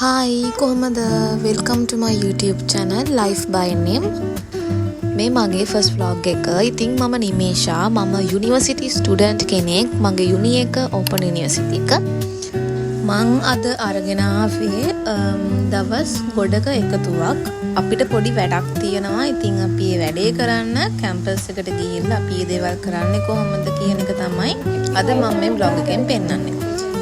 Hi, කොහමද? Welcome to my YouTube channel Life by Name. මේ මගේ first vlog එක. ඉතින් මම නිමේෂා. මම university student කෙනෙක්. මගේ uni එක open university එක. මං අද අරගෙන ආවේ දවස් ගොඩක එකතුවක්. අපිට පොඩි වැඩක් තියෙනවා. ඉතින් අපි මේ වැඩේ කරන්න campus එකට ගිහිල්ලා අපි මේ දේවල් කරන්නේ කොහොමද කියන එක තමයි අද මම මේ vlog එකෙන් පෙන්නන්නේ.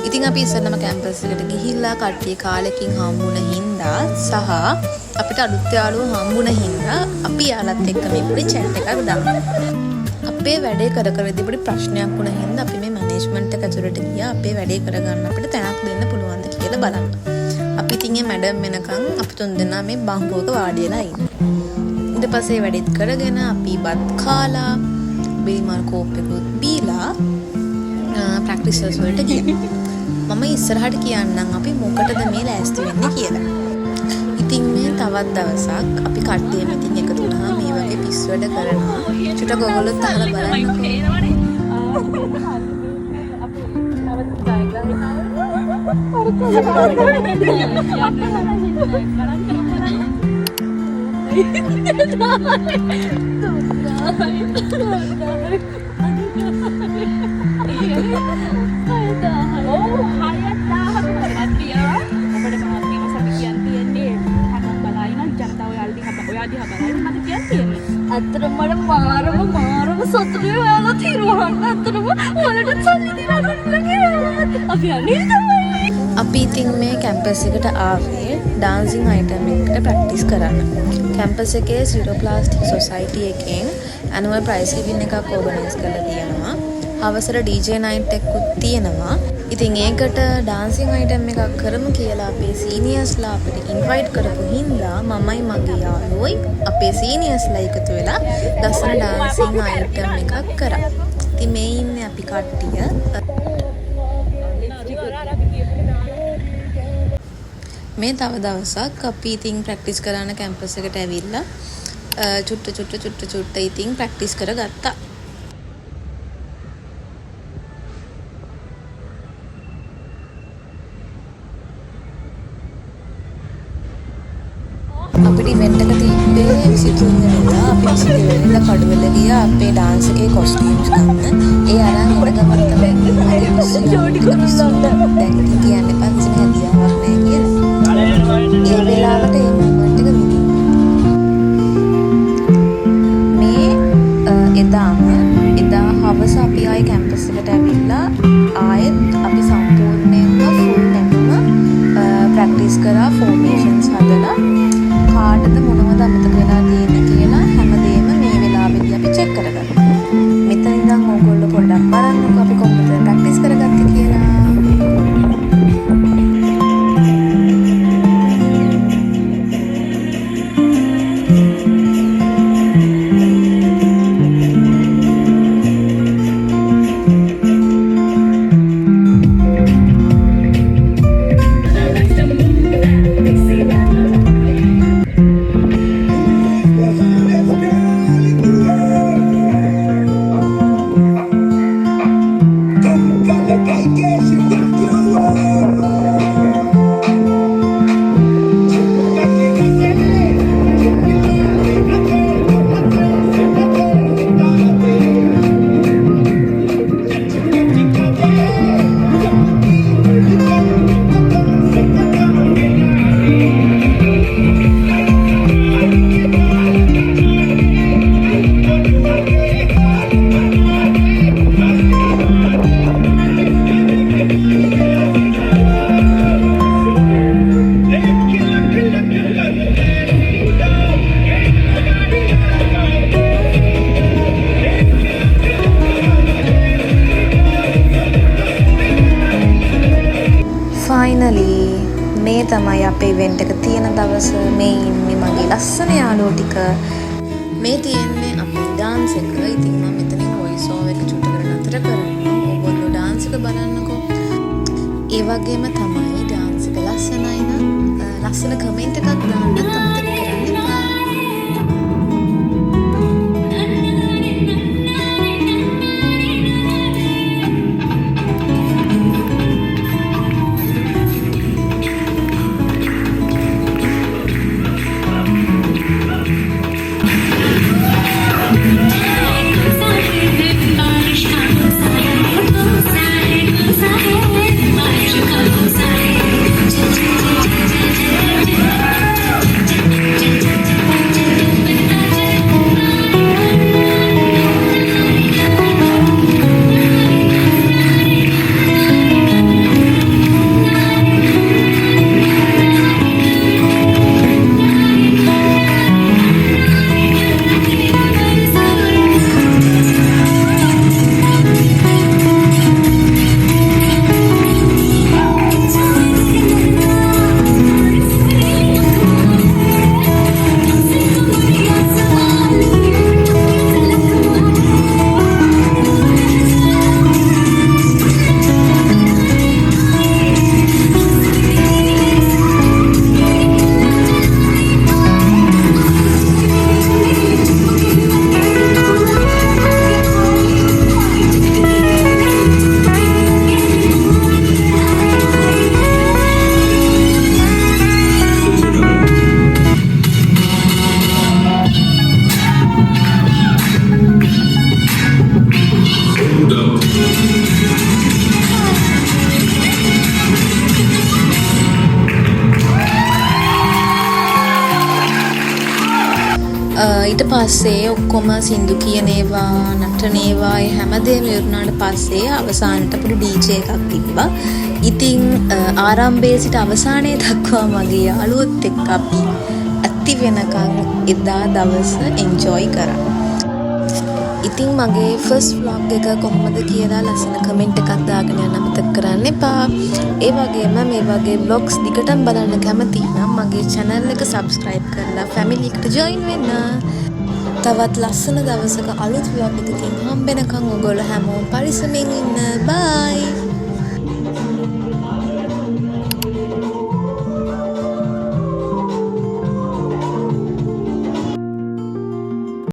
ඉතින් අපි ඉස්සෙල්ලාම කැම්පස් එකට ගිහිල්ලා කට්ටිය කාලෙකින් හම්බුන හින්දා සහ අපිට අලුත් යාළුවෝ හම්බුන හින්දා අපි යාළුවත් එක්ක මේ පොඩි chat එකක් දානවා. අපේ වැඩේ කර කර ඉඳි පොඩි ප්‍රශ්නයක් වුණ හින්දා අපි මේ මැනේජ්මන්ට් එක ඇතුළට ගියා. අපේ වැඩේ කරගන්න අපිට තැනක් දෙන්න පුළුවන්ද කියලා බලන්න. අපි ඉතින් මේ මැඩම් වෙනකන් අපි තුන්දෙනා මේ බංකුවක වාඩි වෙලා ඉන්නවා. ඊට පස්සේ වැඩේත් කරගෙන අපි බත් කාලා බිරිමල් කෝප්පෙකුත් බීලා ප්‍රැක්ටිසස් වලට ගියා. මම ඉස්සරහට කියන්නම් අපි මොකටද මේ ලෑස්ති වෙන්නේ කියලා. ඉතින් මේ තවත් දවසක් අපි කට්ටියම ඉතින් එකතු වුණා මේ වගේ පිස්සු වැඩ කරනවා. චුට්ටක් ඔයගොල්ලොත් අහලා බලන්නකෝ. අතරම මාරම සතුටුයි ඔයාලා තිරුවන්න අතරම වලට සල්ලි දීලා ගන්න අපි අනේ තමයි. අපි ඉතින් මේ කැම්පස් එකට ආවේ ඩාන්සින් අයිටම් එකට ප්‍රැක්ටිස් කරන්න. කැම්පස් එකේ Zero Plastic Society එකෙන් annual prize giving එකක් ඕගනයිස් කරලා තියෙනවා. හවසට DJ night එකකුත් තියෙනවා. ඉතින් ඒකට ඩාන්සින් අයිටම් එකක් කරමු කියලා අපේ සීනියර්ස්ලා අපිට ඉන්වයිට් කරපු හින්දා මමයි මගේ යාළුවෝයි අපේ සීනියර්ස්ලා එකතු වෙලා ලස්සන ඩාන්සින් අයිටම් එකක් කරා. ඉතින් මේ ඉන්නේ අපි කට්ටිය. මේ තව දවසක් අපි ඉතින් ප්‍රැක්ටිස් කරන්න කැම්පස් එකට ඇවිල්ලා චුට්ට ඉතින් ප්‍රැක්ටිස් කරගත්තා. අපිට ඉවෙන්ට් එක තිබ්බේ 23 වෙනිදා. අපි 22 වෙනිදා කඩුවෙල ගියා අපේ ඩාන්ස් එකේ කොස්ටියුම්ස් ගන්න. ඒ අරන් ඉඳගමන් තමයි ජෝඩි කරලා දැන් ඉතින් කියන්න එපා කිසිම හැදියාවක් නැහැ කියලා. ඒ වෙලාවට ඒ මොමන්ට් එක මේ එදා හවස අපි ආයේ කැම්පස් එකට ඇවිල්ලා ආයෙත් අපි සම්පූර්ණයෙන්ම ෆුල් නැතුව ප්‍රැක්ටිස් කරා ෆෝමේෂන්ස් හදලා කාටද මොනවද අමතක වෙලා තියෙන්නේ කියලා හැමදේම මේ වෙලාවෙදී අපි චෙක් කරගන්නවා. මෙතන ඉඳන් ඕගොල්ලෝ පොඩ්ඩක් බලන්නකෝ අපි කොහොමද ප්‍රැක්ටිස් කරගත්තේ කියලා. මේ තමයි අපේ ඉවෙන්ට් එක තියෙන දවස. මේ ඉන්නේ මගේ ලස්සන යාළුවෝ ටික. මේ තියෙන්නේ අපේ ඩාන්ස් එක. ඉතින් මම මෙතනින් වොයිස් ඕවර් එක චුට්ටකට නතර කරනවා. ඕගොල්ලෝ ඩාන්ස් එක බලන්නකෝ. ඒ වගේම තමයි ඩාන්ස් එක ලස්සනයි නම් ලස්සන කමෙන්ට් එකක් දාන්න අමතක කරන්න එපා. ඊට පස්සේ ඔක්කොම සින්දු කියන ඒවා නටන ඒවා ඒ හැමදේම ඉවරනාට පස්සේ අවසානට පොඩි DJ එකක් තිබ්බා. ඉතින් ආරම්භයේ සිට අවසානයේ දක්වා මගේ යාළුවොත් එක්ක අපි අති වෙනකන් එදා දවස එන්ජොයි කරා. ඉතින් මගේ ෆස්ට් vlog එක කොහොමද කියලා ලස්සන කමෙන්ට් එකක් දාගෙන යන්න අමතක කරන්න එපා. ඒ වගේම මේ වගේ vlogs දිගටම බලන්න කැමති නම් මගේ channel එක subscribe කරලා family එකට join වෙන්න. තවත් ලස්සන දවසක අලුත් vlog එකකින් හම්බෙනකන් ඔයගොල්ලෝ හැමෝම පරිස්සමෙන් ඉන්න. bye.